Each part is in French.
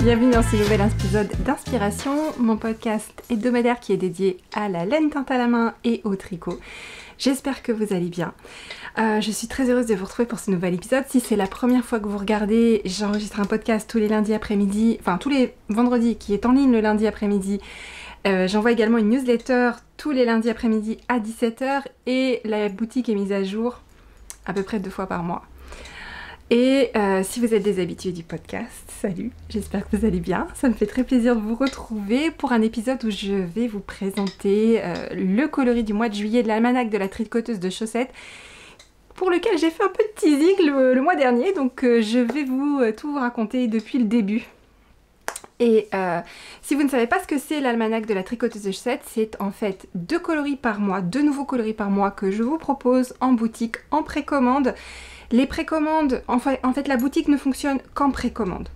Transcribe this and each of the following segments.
Bienvenue dans ce nouvel épisode d'Inspiration, mon podcast hebdomadaire qui est dédié à la laine teinte à la main et au tricot. J'espère que vous allez bien. Je suis très heureuse de vous retrouver pour ce nouvel épisode. Si c'est la première fois que vous regardez, j'enregistre un podcast tous les lundis après-midi, enfin tous les vendredis, qui est en ligne le lundi après-midi. J'envoie également une newsletter tous les lundis après-midi à 17 h et la boutique est mise à jour à peu près 2 fois par mois. Et si vous êtes des habitués du podcast, salut, j'espère que vous allez bien. Ça me fait très plaisir de vous retrouver pour un épisode où je vais vous présenter le coloris du mois de juillet de l'almanach de la tricoteuse de chaussettes, pour lequel j'ai fait un peu de teasing le mois dernier, donc je vais tout vous raconter depuis le début. Et si vous ne savez pas ce que c'est l'almanach de la tricoteuse de chaussettes, c'est en fait 2 coloris par mois, 2 nouveaux coloris par mois que je vous propose en boutique, en précommande. Les précommandes, en fait la boutique ne fonctionne qu'en précommande.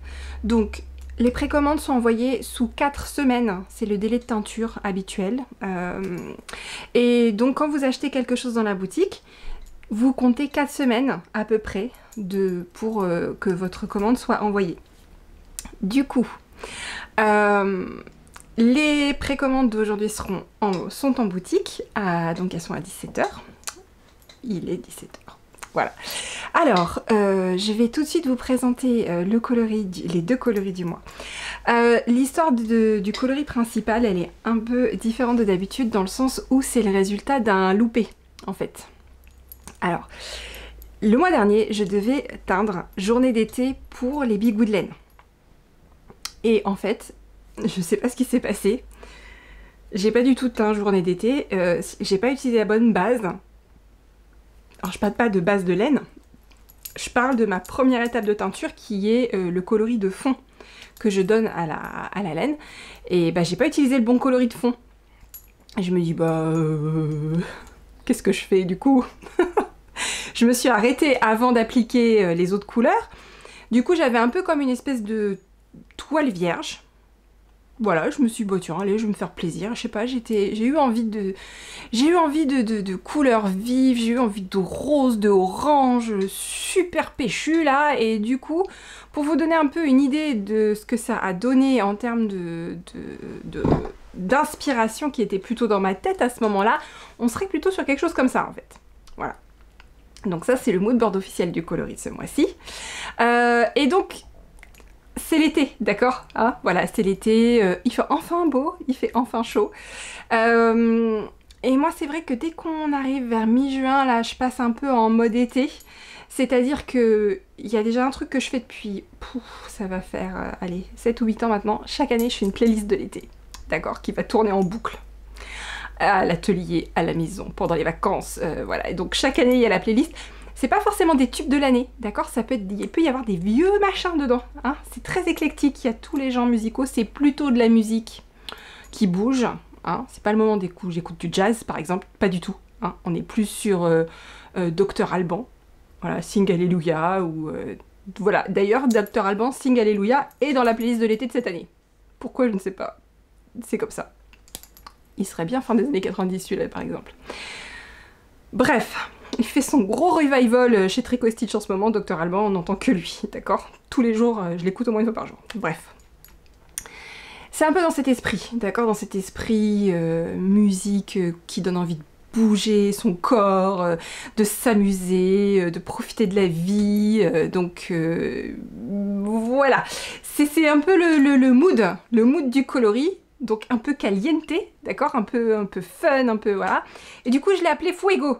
Donc les précommandes sont envoyées sous 4 semaines, c'est le délai de teinture habituel. Et donc quand vous achetez quelque chose dans la boutique, vous comptez 4 semaines à peu près pour que votre commande soit envoyée. Du coup, les précommandes d'aujourd'hui sont en boutique, donc elles sont à 17 h. Il est 17 h. Voilà. Alors, je vais tout de suite vous présenter les 2 coloris du mois. L'histoire du coloris principal, elle est un peu différente de d'habitude dans le sens où c'est le résultat d'un loupé, en fait. Alors, le mois dernier, je devais teindre journée d'été pour les bigoux de laine. Et en fait, je sais pas ce qui s'est passé. J'ai pas du tout teint journée d'été, j'ai pas utilisé la bonne base. Alors je parle pas de base de laine, je parle de ma première étape de teinture qui est le coloris de fond que je donne à la laine. Et bah j'ai pas utilisé le bon coloris de fond. Et je me dis qu'est-ce que je fais du coup? Je me suis arrêtée avant d'appliquer les autres couleurs. Du coup j'avais un peu comme une espèce de toile vierge. Voilà, je me suis dit, tiens, allez, je vais me faire plaisir, je sais pas, j'ai eu envie de couleurs vives, j'ai eu envie de rose, de orange, super péchu là, et du coup, pour vous donner un peu une idée de ce que ça a donné en termes d'inspiration qui était plutôt dans ma tête à ce moment-là, on serait plutôt sur quelque chose comme ça en fait. Voilà. Donc ça, c'est le mood board officiel du coloris de ce mois-ci. Et donc, c'est l'été, d'accord, hein, voilà, c'est l'été, il fait enfin beau, il fait enfin chaud. Et moi, c'est vrai que dès qu'on arrive vers mi-juin, là, je passe un peu en mode été. C'est-à-dire que il y a déjà un truc que je fais depuis, ça va faire, allez, 7 ou 8 ans maintenant. Chaque année, je fais une playlist de l'été, d'accord, qui va tourner en boucle. À l'atelier, à la maison, pendant les vacances, voilà. Et donc chaque année, il y a la playlist. C'est pas forcément des tubes de l'année, d'accord? Il peut y avoir des vieux machins dedans, hein. C'est très éclectique, il y a tous les genres musicaux, c'est plutôt de la musique qui bouge, hein. C'est pas le moment j'écoute du jazz par exemple, pas du tout, hein. On est plus sur Dr Alban, voilà, Sing Alléluia, ou voilà, d'ailleurs Dr Alban, Sing Alléluia est dans la playlist de l'été de cette année. Pourquoi, je ne sais pas, c'est comme ça. Il serait bien fin des années 90 celui-là par exemple. Bref. Il fait son gros revival chez Tricot Stitch en ce moment, Dr Alban, on n'entend que lui, d'accord? Tous les jours, je l'écoute au moins 1 fois par jour. Bref. C'est un peu dans cet esprit, d'accord? Dans cet esprit musique qui donne envie de bouger son corps, de s'amuser, de profiter de la vie, donc voilà. C'est un peu le mood du coloris. Donc un peu caliente, d'accord, un peu fun, un peu voilà. Et du coup je l'ai appelé Fuego.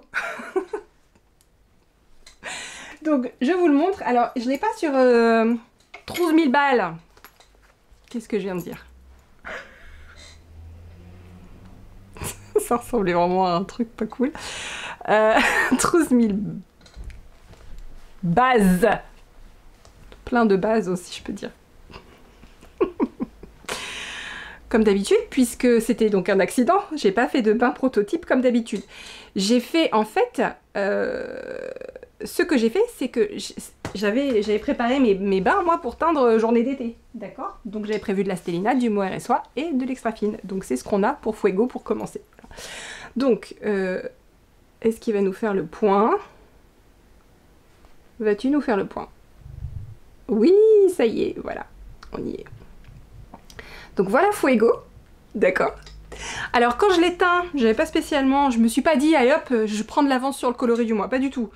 Donc je vous le montre. Alors je l'ai pas sur 12 000 balles. Qu'est-ce que je viens de dire? Ça ressemblait vraiment à un truc pas cool. 12 000 bases. Plein de bases aussi, je peux dire. Comme d'habitude, puisque c'était donc un accident, j'ai pas fait de bain prototype comme d'habitude. J'ai fait, en fait, ce que j'ai fait, c'est que j'avais préparé mes bains, moi, pour teindre journée d'été, d'accord? Donc j'avais prévu de la stellina, du mohair et soie et de l'extra fine. Donc c'est ce qu'on a pour Fuego pour commencer. Donc, est-ce qu'il va nous faire le point? Vas-tu nous faire le point? Oui, ça y est, voilà, on y est. Donc voilà Fuego, d'accord. Alors quand je l'éteins, j'avais pas spécialement, je me suis pas dit allez hop, je prends de l'avance sur le coloris du mois, pas du tout.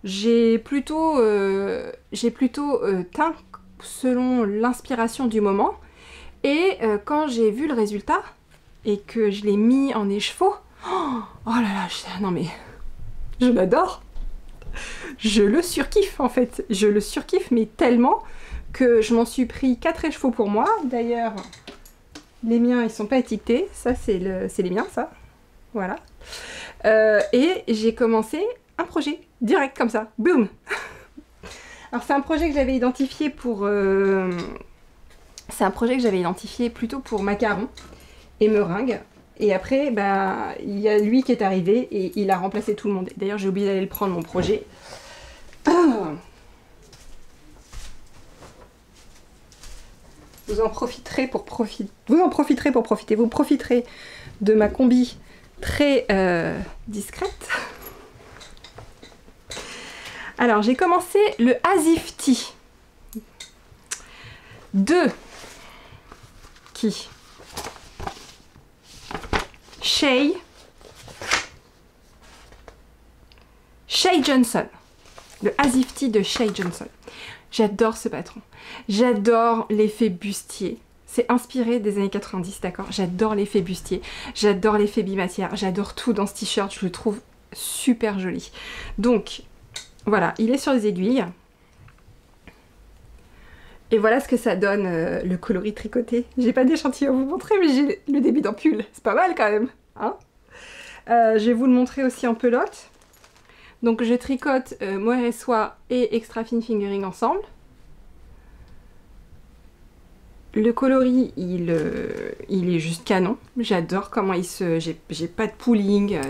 J'ai plutôt teint selon l'inspiration du moment. Et quand j'ai vu le résultat et que je l'ai mis en écheveau, oh là là, non mais je l'adore. Je le surkiffe en fait, je le surkiffe mais tellement que je m'en suis pris 4 écheveaux pour moi. D'ailleurs, les miens ils sont pas étiquetés, ça c'est les miens ça, voilà. Et j'ai commencé un projet direct comme ça, boum. Alors c'est un projet que j'avais identifié pour... c'est un projet que j'avais identifié plutôt pour macarons et meringues. Et après, bah, il y a lui qui est arrivé et il a remplacé tout le monde. D'ailleurs, j'ai oublié d'aller le prendre, mon projet. Vous en profiterez pour profiter. Vous profiterez de ma combi très discrète. Alors, j'ai commencé le Asifty de qui? Shea Johnson. Le Asifty de Shea Johnson. J'adore ce patron. J'adore l'effet bustier. C'est inspiré des années 90, d'accord? J'adore l'effet bustier. J'adore l'effet bimatière. J'adore tout dans ce t-shirt. Je le trouve super joli. Donc, voilà. Il est sur les aiguilles. Et voilà ce que ça donne, le coloris tricoté. J'ai pas d'échantillon à vous montrer, mais j'ai le débit d'ampule. C'est pas mal quand même, hein. Je vais vous le montrer aussi en pelote. Donc je tricote mohair et soie et extra fine fingering ensemble. Le coloris, il est juste canon. J'adore comment il se... J'ai pas de pooling,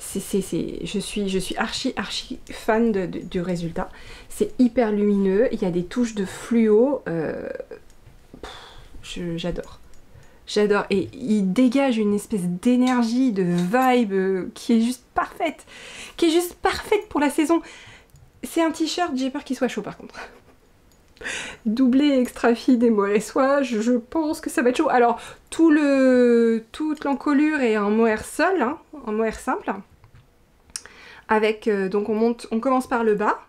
je suis archi fan du résultat. C'est hyper lumineux, il y a des touches de fluo, j'adore. J'adore, et il dégage une espèce d'énergie, de vibe qui est juste parfaite. Qui est juste parfaite pour la saison. C'est un t-shirt, j'ai peur qu'il soit chaud par contre. Doublé extra fine et mohair et soie, je pense que ça va être chaud. Alors, toute l'encolure est en mohair seul, hein, en mohair simple. Avec, donc on commence par le bas.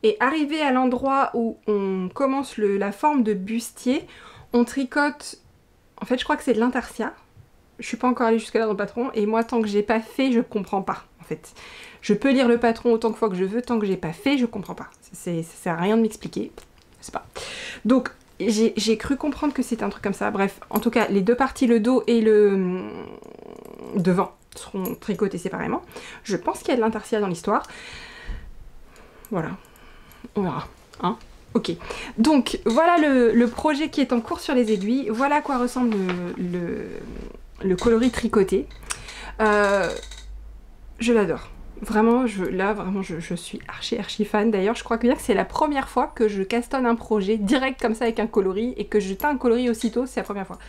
Et arrivé à l'endroit où on commence la forme de bustier, on tricote, en fait je crois que c'est de l'intarsia. Je suis pas encore allée jusque là dans le patron, et moi tant que j'ai pas fait, je comprends pas en fait. Je peux lire le patron autant de fois que je veux, tant que j'ai pas fait, je comprends pas. Ça sert à rien de m'expliquer, je sais pas. Donc j'ai cru comprendre que c'était un truc comme ça, bref, en tout cas les deux parties, le dos et le devant, seront tricotés séparément. Je pense qu'il y a de l'intarsia dans l'histoire. Voilà. On verra, hein. Ok. Donc, voilà le projet qui est en cours sur les aiguilles. Voilà à quoi ressemble le coloris tricoté. Je l'adore. Vraiment, je suis archi fan. D'ailleurs, je crois que c'est la première fois que je castonne un projet direct comme ça avec un coloris et que je teins un coloris aussitôt. C'est la première fois.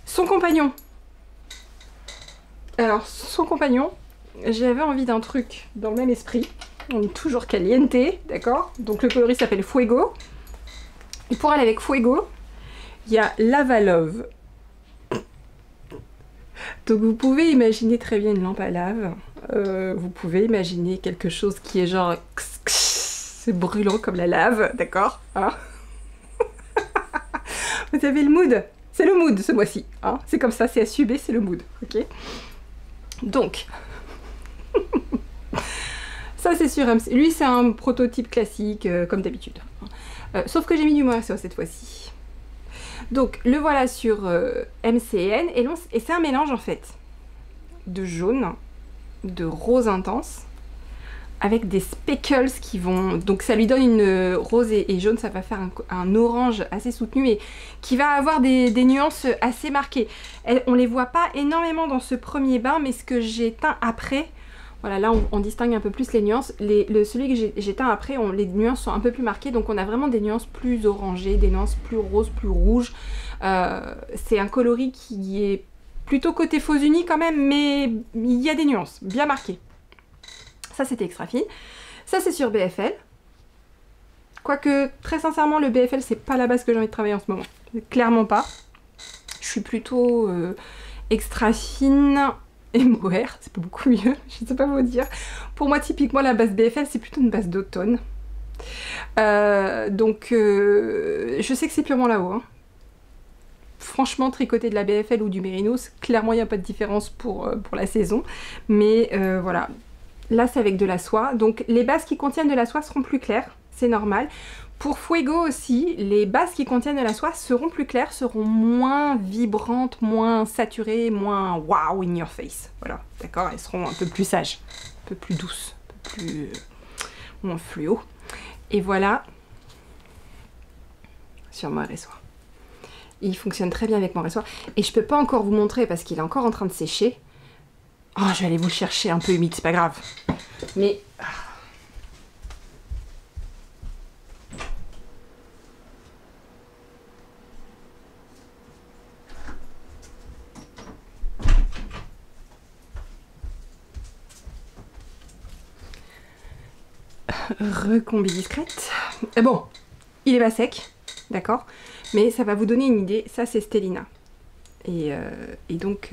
Son compagnon. Alors, son compagnon, j'avais envie d'un truc dans le même esprit. On est toujours caliente, d'accord? Donc le coloris s'appelle Fuego. Et pour aller avec Fuego, il y a Lava Love. Donc vous pouvez imaginer très bien une lampe à lave. Vous pouvez imaginer quelque chose qui est genre... C'est brûlant comme la lave, d'accord, hein? Vous avez le mood? C'est le mood ce mois-ci, hein? C'est comme ça, c'est SUB, c'est le mood, ok? Donc... Ça c'est sur MC. Lui c'est un prototype classique comme d'habitude. Sauf que j'ai mis du mohair cette fois-ci. Donc le voilà sur MCN et c'est un mélange en fait de jaune, de rose intense avec des speckles qui vont... Donc ça lui donne une rose et jaune, ça va faire un orange assez soutenu et qui va avoir des nuances assez marquées. On les voit pas énormément dans ce premier bain, mais ce que j'ai teint après... Voilà, là on distingue un peu plus les nuances. Celui que j'ai teint après, les nuances sont un peu plus marquées, donc on a vraiment des nuances plus orangées, des nuances plus roses, plus rouges. C'est un coloris qui est plutôt côté faux uni quand même, mais il y a des nuances bien marquées. Ça c'était extra fine. Ça c'est sur BFL. Quoique, très sincèrement, le BFL, c'est pas la base que j'ai envie de travailler en ce moment. Clairement pas. Je suis plutôt extra fine et mohair, c'est pas beaucoup mieux, je sais pas vous dire. Pour moi, typiquement, la base BFL, c'est plutôt une base d'automne. Je sais que c'est purement là-haut. Hein. Franchement, tricoter de la BFL ou du Mérinos, clairement, il n'y a pas de différence pour la saison. Mais voilà, là, c'est avec de la soie. Donc, les bases qui contiennent de la soie seront plus claires, c'est normal. Pour Fuego aussi, les bases qui contiennent de la soie seront plus claires, seront moins vibrantes, moins saturées, moins wow in your face. Voilà, d'accord, elles seront un peu plus sages, un peu plus douces, un peu plus moins fluo. Et voilà, sur mon ressoir. Il fonctionne très bien avec mon ressoir. Et je peux pas encore vous montrer parce qu'il est encore en train de sécher. Oh, je vais aller vous le chercher un peu humide, c'est pas grave. Mais... recombi discrète. Bon, il est pas sec, d'accord, mais ça va vous donner une idée. Ça, c'est Stellina. Et donc,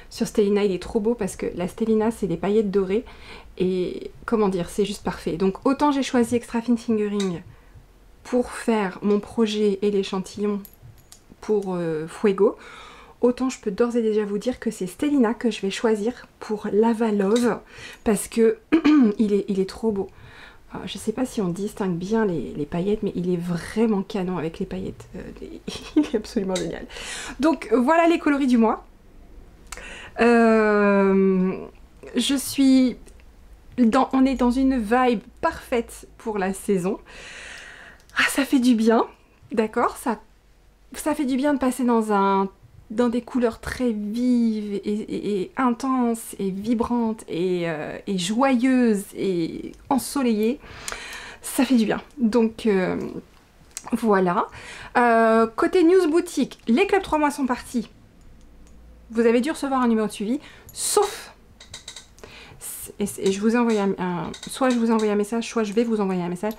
sur Stellina, il est trop beau parce que la Stellina, c'est des paillettes dorées. Et comment dire, c'est juste parfait. Donc, autant j'ai choisi Extra Fine Fingering pour faire mon projet et l'échantillon pour Fuego, autant je peux d'ores et déjà vous dire que c'est Stellina que je vais choisir pour Lava Love parce que il est trop beau. Je sais pas si on distingue bien les paillettes, mais il est vraiment canon avec les paillettes. Il est absolument génial. Donc voilà les coloris du mois. On est dans une vibe parfaite pour la saison. Ah, ça fait du bien, d'accord, ça fait du bien de passer dans des couleurs très vives et intenses et vibrantes et joyeuses et ensoleillées. Ça fait du bien. Donc voilà. Côté news boutique, les clubs 3 mois sont partis. Vous avez dû recevoir un numéro de suivi, sauf... Et je vous ai envoyé soit je vous ai envoyé un message, soit je vais vous envoyer un message.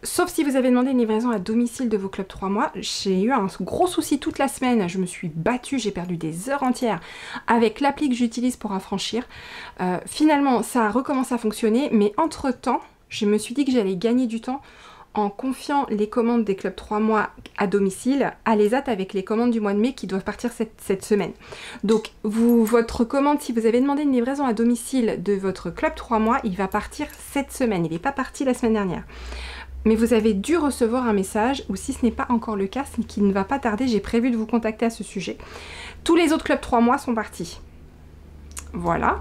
Sauf si vous avez demandé une livraison à domicile de vos clubs 3 mois, j'ai eu un gros souci toute la semaine, je me suis battue, j'ai perdu des heures entières avec l'appli que j'utilise pour affranchir. Finalement, ça a recommencé à fonctionner, mais entre-temps, je me suis dit que j'allais gagner du temps en confiant les commandes des clubs 3 mois à domicile à l'ESAT avec les commandes du mois de mai qui doivent partir cette semaine. Donc, votre commande, si vous avez demandé une livraison à domicile de votre club 3 mois, il va partir cette semaine, il n'est pas parti la semaine dernière. Mais vous avez dû recevoir un message, ou si ce n'est pas encore le cas, c'est qu'il ne va pas tarder, j'ai prévu de vous contacter à ce sujet. Tous les autres clubs 3 mois sont partis. Voilà.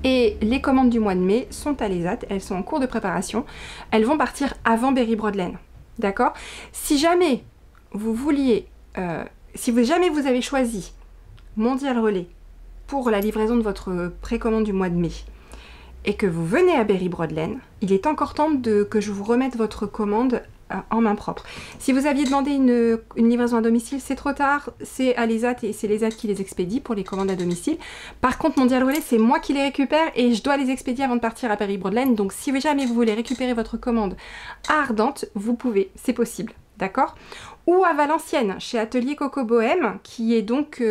Et les commandes du mois de mai sont à l'ESAT, elles sont en cours de préparation. Elles vont partir avant Berry Broadland. D'accord? Si jamais vous vouliez, jamais vous avez choisi Mondial Relais pour la livraison de votre précommande du mois de mai, et que vous venez à Berry Broadland, il est encore temps que je vous remette votre commande en main propre. Si vous aviez demandé une livraison à domicile, c'est trop tard, c'est à l'ESAT et c'est l'ESAT qui les expédie pour les commandes à domicile. Par contre, Mondial Relais, c'est moi qui les récupère et je dois les expédier avant de partir à Berry Broadland. Donc si jamais vous voulez récupérer votre commande à Ardentes, vous pouvez, c'est possible, d'accord? Ou à Valenciennes, chez Atelier Coco Bohème, qui est donc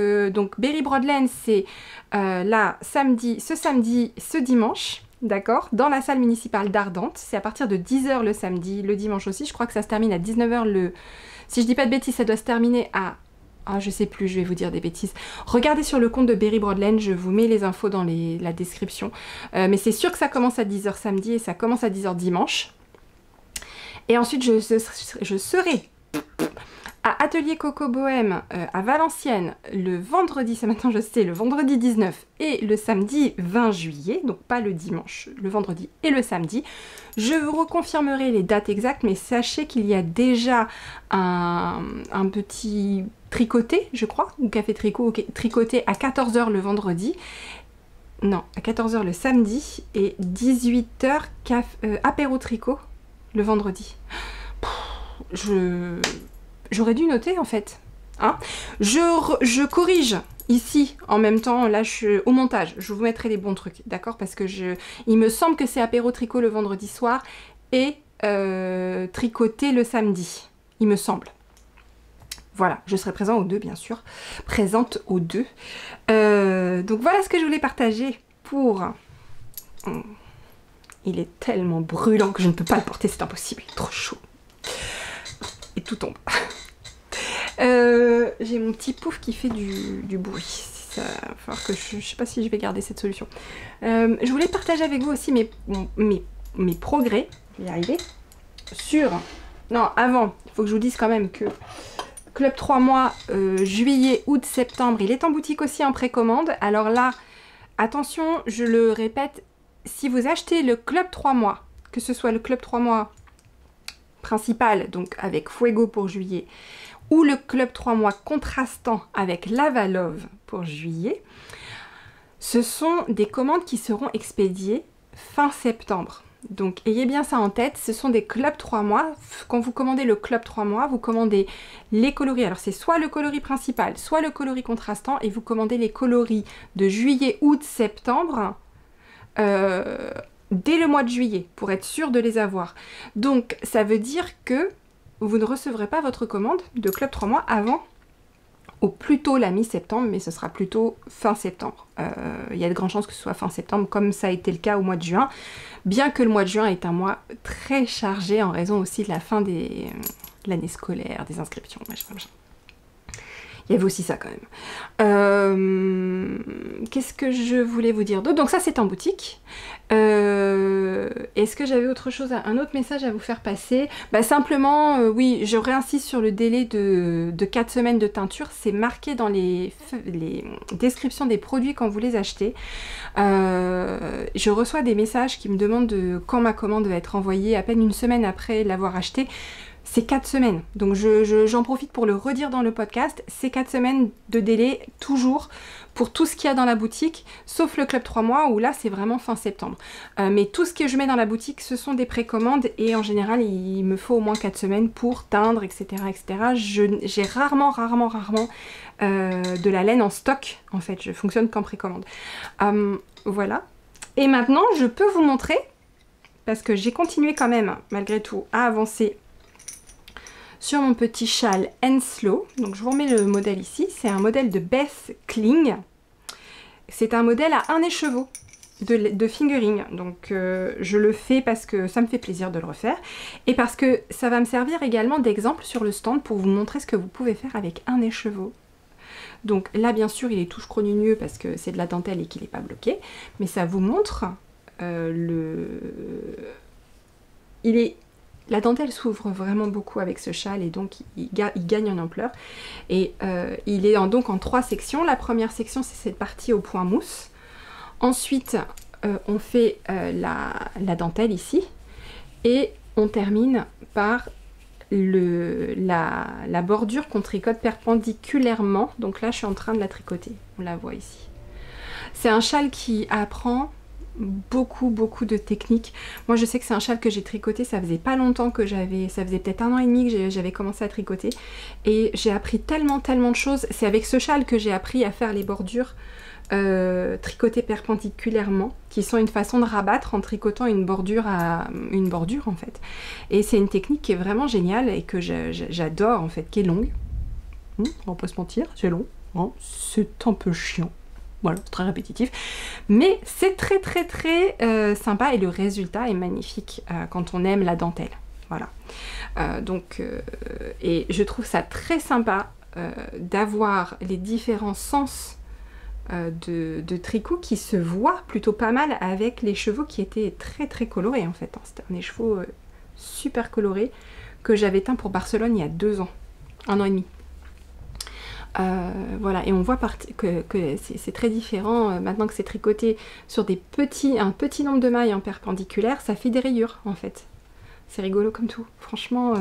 Berry Broadland, c'est là ce samedi, ce dimanche. D'accord, dans la salle municipale d'Ardentes, c'est à partir de 10 h le samedi, le dimanche aussi, je crois que ça se termine à 19 h le... Si je dis pas de bêtises, ça doit se terminer à... Ah, je sais plus, je vais vous dire des bêtises. Regardez sur le compte de Berry Broadland, je vous mets les infos dans la description. Mais c'est sûr que ça commence à 10 h samedi et ça commence à 10 h dimanche. Et ensuite, je serai à Atelier Coco Bohème à Valenciennes le vendredi, c'est maintenant je sais, le vendredi 19 et le samedi 20 juillet, donc pas le dimanche, le vendredi et le samedi. Je vous reconfirmerai les dates exactes, mais sachez qu'il y a déjà un petit tricoté, je crois, ou café tricot, tricoté à 14 h le vendredi. Non, à 14 h le samedi et 18 h apéro tricot le vendredi. J'aurais dû noter en fait. Hein, je corrige ici en même temps, là au montage, je vous mettrai les bons trucs, d'accord? Parce que il me semble que c'est apéro tricot le vendredi soir et tricoter le samedi, il me semble. Voilà, je serai présente aux deux, bien sûr. Présente aux deux. Donc voilà ce que je voulais partager pour... Il est tellement brûlant que je ne peux pas le porter, c'est impossible, il est trop chaud. Et tout tombe. J'ai mon petit pouf qui fait du bruit. Ça va falloir que je sais pas si je vais garder cette solution. Je voulais partager avec vous aussi mes progrès, je vais y arriver, sur... Non, avant, il faut que je vous dise quand même que Club 3 mois, juillet, août, septembre, il est en boutique aussi en précommande. Alors là, attention, je le répète, si vous achetez le Club 3 mois, que ce soit le Club 3 mois principal, donc avec Fuego pour juillet, ou le Club 3 mois contrastant avec Lava Love pour juillet, ce sont des commandes qui seront expédiées fin septembre. Donc ayez bien ça en tête, ce sont des clubs 3 mois. Quand vous commandez le club 3 mois, vous commandez les coloris. Alors c'est soit le coloris principal, soit le coloris contrastant, et vous commandez les coloris de juillet, août, septembre, dès le mois de juillet, pour être sûr de les avoir. Donc ça veut dire que vous ne recevrez pas votre commande de club 3 mois avant, au plus tôt la mi-septembre, mais ce sera plutôt fin septembre. Il y a de grandes chances que ce soit fin septembre, comme ça a été le cas au mois de juin, bien que le mois de juin est un mois très chargé en raison aussi de la fin de l'année scolaire, des inscriptions, machin. Il y avait aussi ça quand même. Qu'est-ce que je voulais vous dire d'autre? Donc ça c'est en boutique. Est-ce que j'avais autre chose, un autre message à vous faire passer? Bah simplement, oui, je réinsiste sur le délai de 4 semaines de teinture. C'est marqué dans les descriptions des produits quand vous les achetez. Je reçois des messages qui me demandent quand ma commande va être envoyée à peine une semaine après l'avoir acheté. C'est 4 semaines, donc j'en profite pour le redire dans le podcast, c'est 4 semaines de délai toujours pour tout ce qu'il y a dans la boutique, sauf le club 3 mois où là c'est vraiment fin septembre. Mais tout ce que je mets dans la boutique, ce sont des précommandes et en général il me faut au moins 4 semaines pour teindre, etc. J'ai rarement de la laine en stock, en fait, je fonctionne qu'en précommande. Voilà, et maintenant je peux vous montrer, parce que j'ai continué quand même, malgré tout, à avancer sur mon petit châle Henslow. Donc je vous remets le modèle ici, c'est un modèle de Beth Kling. C'est un modèle à un écheveau de fingering. Donc je le fais parce que ça me fait plaisir de le refaire et parce que ça va me servir également d'exemple sur le stand pour vous montrer ce que vous pouvez faire avec un écheveau. Donc là bien sûr il est tout chronugneux parce que c'est de la dentelle et qu'il n'est pas bloqué, mais ça vous montre la dentelle s'ouvre vraiment beaucoup avec ce châle et donc il gagne en ampleur. Et il est donc en 3 sections. La première section, c'est cette partie au point mousse. Ensuite, on fait la dentelle ici. Et on termine par la bordure qu'on tricote perpendiculairement. Donc là, je suis en train de la tricoter. On la voit ici. C'est un châle qui apprend beaucoup de techniques. Moi je sais que c'est un châle que j'ai tricoté, ça faisait pas longtemps que ça faisait peut-être 1 an et demi que j'avais commencé à tricoter et j'ai appris tellement de choses. C'est avec ce châle que j'ai appris à faire les bordures tricotées perpendiculairement, qui sont une façon de rabattre en tricotant une bordure en fait. Et c'est une technique qui est vraiment géniale et que j'adore en fait, qui est longue. On va pas se mentir, c'est long, hein, c'est un peu chiant. Voilà, très répétitif, mais c'est très sympa et le résultat est magnifique quand on aime la dentelle. Voilà, et je trouve ça très sympa d'avoir les différents sens de tricot qui se voient plutôt pas mal avec les chevaux qui étaient très colorés en fait. C'était un écheveau super coloré que j'avais teint pour Barcelone il y a 2 ans, 1 an et demi. Voilà, et on voit que c'est très différent maintenant que c'est tricoté sur un petit nombre de mailles en perpendiculaire, ça fait des rayures en fait. C'est rigolo comme tout. Franchement,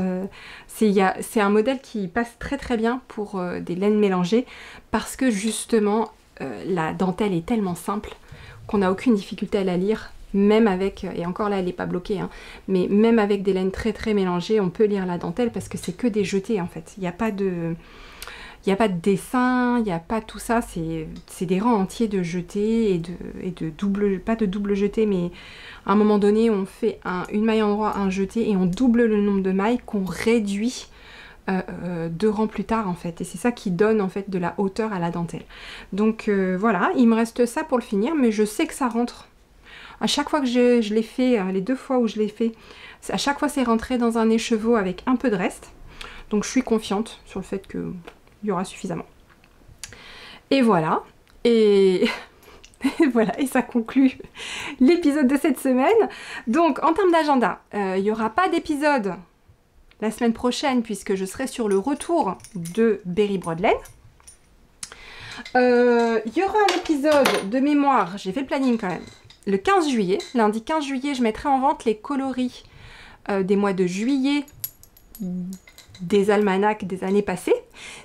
c'est un modèle qui passe très bien pour des laines mélangées parce que justement la dentelle est tellement simple qu'on n'a aucune difficulté à la lire. Même avec, et encore là elle n'est pas bloquée, hein, mais même avec des laines très mélangées, on peut lire la dentelle parce que c'est que des jetés en fait. Il n'y a pas de Il n'y a pas de dessin, il n'y a pas tout ça, c'est des rangs entiers de jetés et de double, pas de double jeté, mais à un moment donné, on fait une maille en endroit, un jeté, et on double le nombre de mailles qu'on réduit 2 rangs plus tard en fait. Et c'est ça qui donne en fait de la hauteur à la dentelle. Donc voilà, il me reste ça pour le finir, mais je sais que ça rentre. À chaque fois que je l'ai fait, les 2 fois où je l'ai fait, à chaque fois c'est rentré dans un écheveau avec un peu de reste. Donc je suis confiante sur le fait qu'il y aura suffisamment. Et voilà. Et voilà, et ça conclut l'épisode de cette semaine. Donc en termes d'agenda, il n'y aura pas d'épisode la semaine prochaine puisque je serai sur le retour de Berry Broadland. Il y aura un épisode de mémoire, j'ai fait le planning quand même, le 15 juillet. Lundi 15 juillet, je mettrai en vente les coloris des mois de juillet des almanachs des années passées.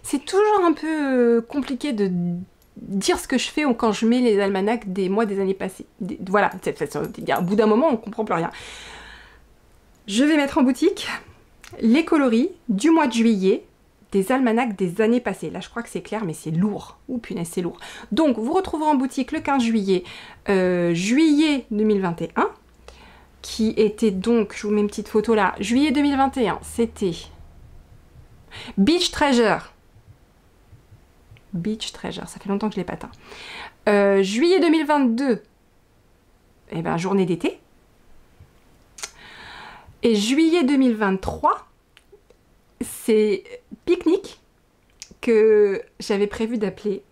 C'est toujours un peu compliqué de dire ce que je fais quand je mets les almanachs des mois des années passées. Voilà, au bout d'un moment, on comprend plus rien. Je vais mettre en boutique les coloris du mois de juillet des almanachs des années passées. Là, je crois que c'est clair, mais c'est lourd. Ouh, punaise, c'est lourd. Donc, vous retrouverez en boutique le 15 juillet, juillet 2021, qui était donc, je vous mets une petite photo là, juillet 2021, c'était Beach Treasure. Beach Treasure, ça fait longtemps que je l'ai pas atteint. Juillet 2022, eh ben, journée d'été. Et juillet 2023, c'est pique-nique que j'avais prévu d'appeler.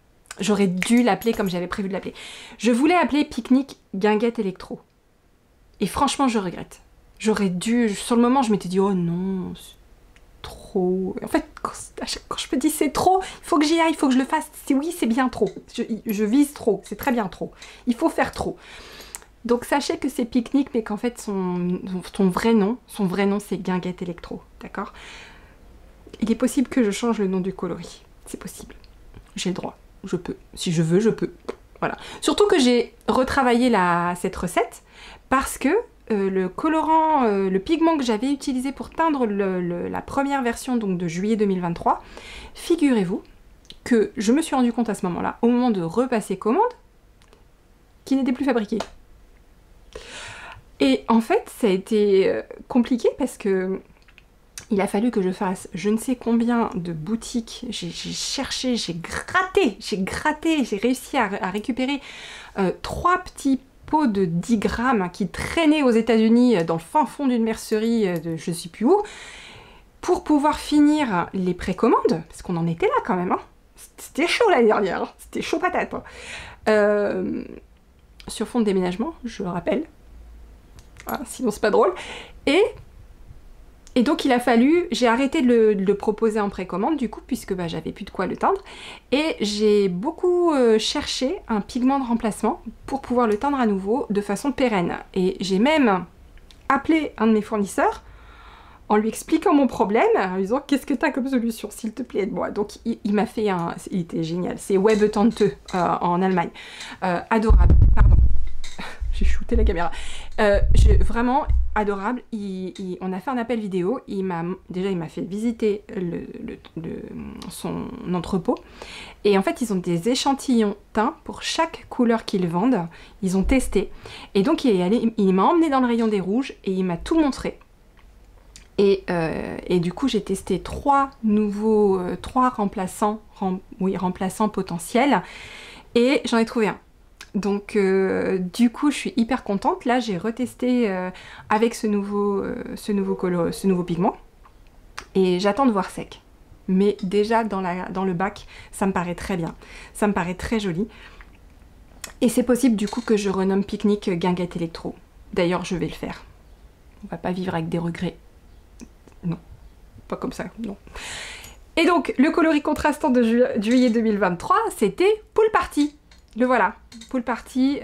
J'aurais dû l'appeler comme j'avais prévu de l'appeler. Je voulais appeler pique-nique guinguette électro. Et franchement, je regrette. J'aurais dû... Sur le moment, je m'étais dit, oh non, c'est trop... En fait, quand je me dis c'est trop, il faut que j'y aille, il faut que je le fasse. Oui, c'est bien trop. Je vise trop, c'est très bien trop. Il faut faire trop. Donc sachez que c'est pique-nique, mais qu'en fait, son vrai nom, c'est guinguette électro. D'accord? Il est possible que je change le nom du coloris. C'est possible. J'ai le droit. Je peux. Si je veux, je peux. Voilà. Surtout que j'ai retravaillé cette recette parce que le colorant, le pigment que j'avais utilisé pour teindre la première version donc de juillet 2023, figurez-vous que je me suis rendu compte à ce moment-là, au moment de repasser commande, qu'il n'était plus fabriqué. Et en fait, ça a été compliqué parce que il a fallu que je fasse je ne sais combien de boutiques. J'ai cherché, j'ai gratté, j'ai réussi à récupérer 3 petits pots de 10 grammes qui traînaient aux États-Unis dans le fin fond d'une mercerie de je sais plus où, pour pouvoir finir les précommandes, parce qu'on en était là quand même. Hein. C'était chaud l'année dernière, c'était chaud patate. Sur fond de déménagement, je le rappelle. Ah, sinon c'est pas drôle. Et donc il a fallu, j'ai arrêté de le proposer en précommande du coup, puisque bah, j'avais plus de quoi le teindre. Et j'ai beaucoup cherché un pigment de remplacement pour pouvoir le teindre à nouveau de façon pérenne. Et j'ai même appelé un de mes fournisseurs en lui expliquant mon problème, en lui disant qu'est-ce que t'as comme solution, s'il te plaît, aide-moi. Donc il m'a fait il était génial, c'est Web Tante en Allemagne. Adorable, pardon. J'ai shooté la caméra. Vraiment adorable. On a fait un appel vidéo. Il m'a fait visiter son entrepôt. Et en fait, ils ont des échantillons teints pour chaque couleur qu'ils vendent. Ils ont testé. Et donc, il m'a emmené dans le rayon des rouges et il m'a tout montré. Et du coup, j'ai testé 3 remplaçants potentiels. Et j'en ai trouvé un. Donc du coup je suis hyper contente. Là j'ai retesté avec ce nouveau pigment et j'attends de voir sec. Mais déjà dans le bac ça me paraît très bien, ça me paraît très joli. Et c'est possible du coup que je renomme pique-nique guinguette électro. D'ailleurs je vais le faire. On va pas vivre avec des regrets. Non, pas comme ça, non. Et donc le coloris contrastant de juillet 2023 c'était Pool Party. Le voilà, Pool Party,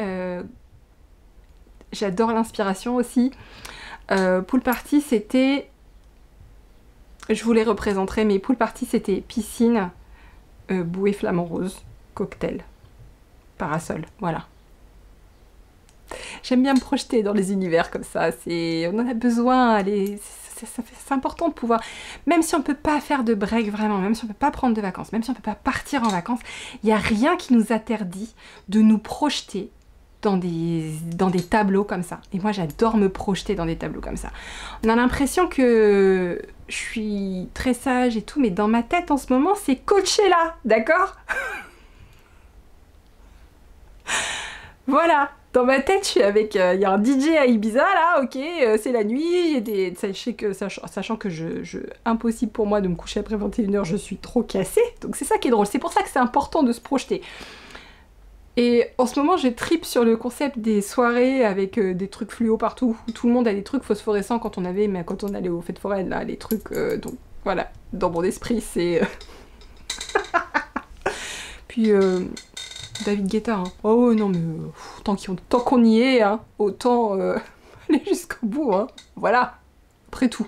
j'adore l'inspiration aussi. Pool Party c'était, je vous les représenterai, mais Pool Party c'était piscine, bouée flamant rose, cocktail, parasol, voilà. J'aime bien me projeter dans les univers comme ça, on en a besoin, allez, c'est important de pouvoir, même si on peut pas faire de break vraiment, même si on peut pas prendre de vacances, même si on peut pas partir en vacances, il n'y a rien qui nous interdit de nous projeter dans des tableaux comme ça. Et moi, j'adore me projeter dans des tableaux comme ça. On a l'impression que je suis très sage et tout, mais dans ma tête, en ce moment, c'est Coachella, d'accord? Voilà, dans ma tête, je suis avec... Il y a un DJ à Ibiza, là, ok, c'est la nuit, il y a des... Sachant que impossible pour moi de me coucher après 21h, je suis trop cassée. Donc c'est ça qui est drôle, c'est pour ça que c'est important de se projeter. Et en ce moment, je tripe sur le concept des soirées avec des trucs fluo partout, où tout le monde a des trucs phosphorescents quand on allait aux fêtes foraines, là, les trucs... donc voilà, dans mon esprit, c'est... Puis... David Guetta, hein. Oh non mais tant qu'on y est, hein, autant aller jusqu'au bout, hein. Voilà, après tout.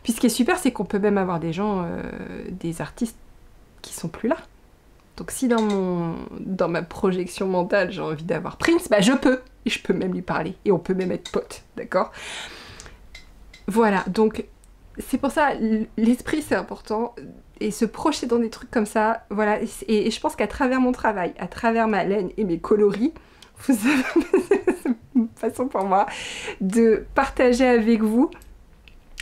Puis ce qui est super, c'est qu'on peut même avoir des gens, des artistes qui sont plus là. Donc si dans ma projection mentale, j'ai envie d'avoir Prince, bah je peux. Et je peux même lui parler. Et on peut même être potes, d'accord? Voilà, donc c'est pour ça, l'esprit c'est important. Et se projeter dans des trucs comme ça, voilà. Et je pense qu'à travers mon travail, à travers ma laine et mes coloris, vous avez une façon pour moi de partager avec vous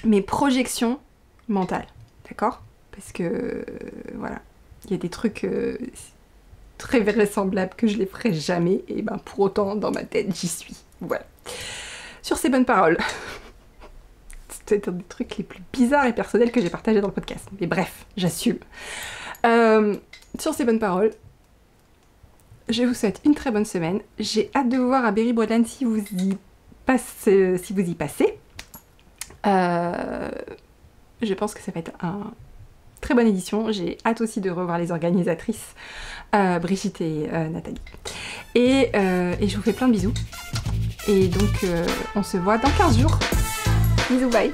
mes projections mentales, d'accord? Parce que, voilà, il y a des trucs très vraisemblables que je les ferai jamais, et ben pour autant, dans ma tête, j'y suis. Voilà. Sur ces bonnes paroles... C'est un des trucs les plus bizarres et personnels que j'ai partagé dans le podcast. Mais bref, j'assume. Sur ces bonnes paroles, je vous souhaite une très bonne semaine. J'ai hâte de vous voir à Berry-Bretland si vous y passez. Je pense que ça va être une très bonne édition. J'ai hâte aussi de revoir les organisatrices, Brigitte et Nathalie. Et je vous fais plein de bisous. Et donc, on se voit dans 15 jours. Bisous, bye!